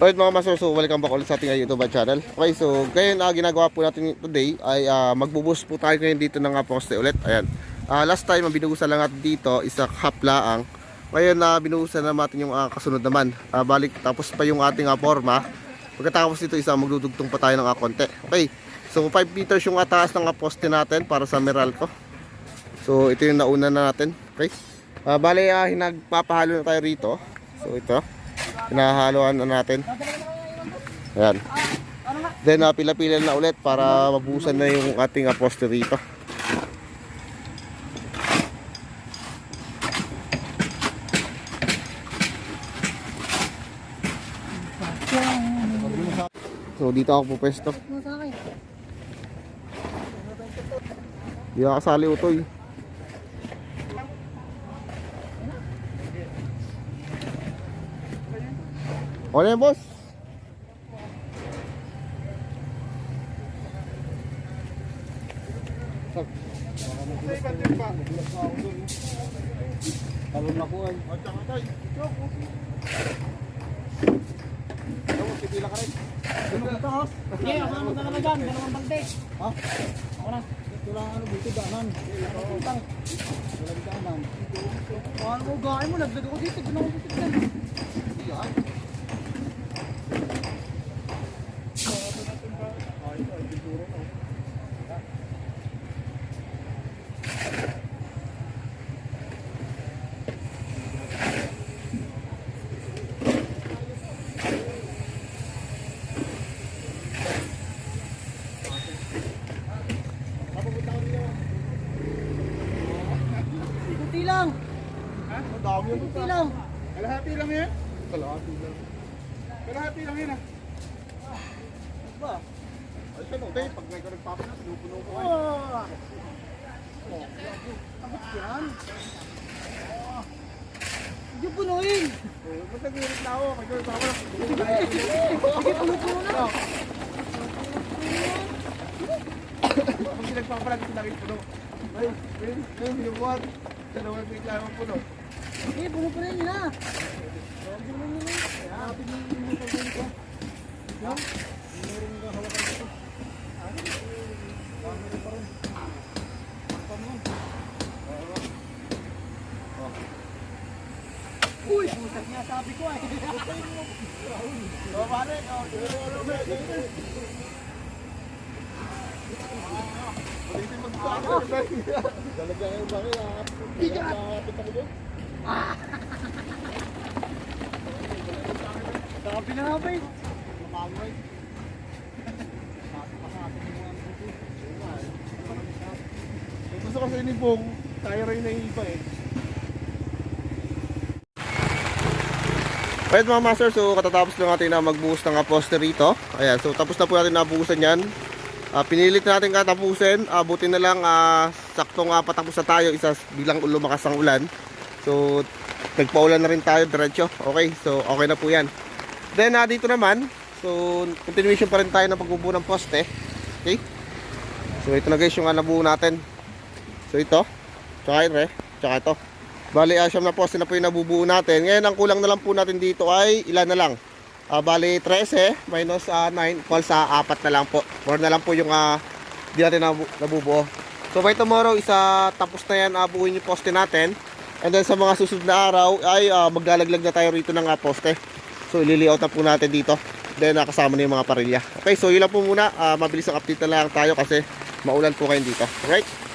Alright mga master, so welcome back ulit sa ating YouTube channel. Okay, so ngayon ginagawa po natin today ay magbubuhos po tayo ngayon dito ng poste ulit. Ayan. Last time binuhusan lang natin dito isa half laang. Ngayon binuhusan na natin yung kasunod naman. Balik tapos pa yung ating forma. Pagkatapos dito isa magdudugtong pa tayo ng konti. Okay. So 5 meters yung ataas ng poste natin para sa Meralco. So ito yung nauna na natin. Okay. Bale hinagpapahalo na tayo rito. So ito. Hinahaluan na natin. Ayan. Then pila-pila na ulit para mabuhusan na yung ating poste rito. So dito ako pupwesto. Di ako kasali utoy. O na yan, boss. Talon na ko ay. O, tsaka tayo. Pipila ka rin. Okay, ako naman talaga dyan. Dalawang balde. Ha? Ako na. Ito lang buti daanan. Utang. Wala di daanan. Ano mo gawin mo? Nagdag ako dito. Ganun ako dito. Yan. Kunti lang. Ha? Madami yung Kunti lang. Kalahati lang yan? Kalahati lang. Kalahati lang yan Ba? Ay siya no, pag may ka nagpapanas, pinupuno ko ay. Tapos yan. Hindi punuin. Ba't nag-irit na ako? May ka nagpapanas. Sige, puno na. Pag nagpapanas, sinakit puno. Ay, binubuhat. Dalawang reklamo puno. Sige, puno pa rin nila. Huwag mo nila. Happy na yung mga pagkain ko. Yan. Meron nga hawakan dito. Dami pa rin. Uy, pusak niya sabi ko ay. So, pare, pwede magpapalagay. Talaga yung bakit, nakakapit ako doon. Sabi na nga ba eh. Makamay. Gusto kasi ni Bong, tayo rin na iba eh. Alright mga master, so katatapos lang natin na magbuhos ng poste rito. Ayan, so tapos na po natin nabuhusan yan. Pinilit natin katapusin, buti na lang saktong patapos na tayo, isa bilang lumakas ang ulan. So nagpaulan na rin tayo diretso. Okay, so okay na po yan. Then dito naman, so continuation pa rin tayo ng pagbubuo ng poste. Okay, so ito na guys yung nabuo natin. So ito, tsaka ito, tsaka ito. Bali siyam na poste na po yung nabubuo natin. Ngayon ang kulang na lang po natin dito ay ilan na lang. Bali 13 minus 9 equals 4 na lang po. 4 na lang po yung di natin nabubuo. So by tomorrow tapos na yan buuin yung poste natin. And then sa mga susunod na araw ay maglalaglag na tayo rito ng poste. So ili-layout na po natin dito. Then kasama na yung mga parilya. Okay, so yun lang po muna. Mabilis ang update na lang tayo kasi maulan po kayo dito. Alright.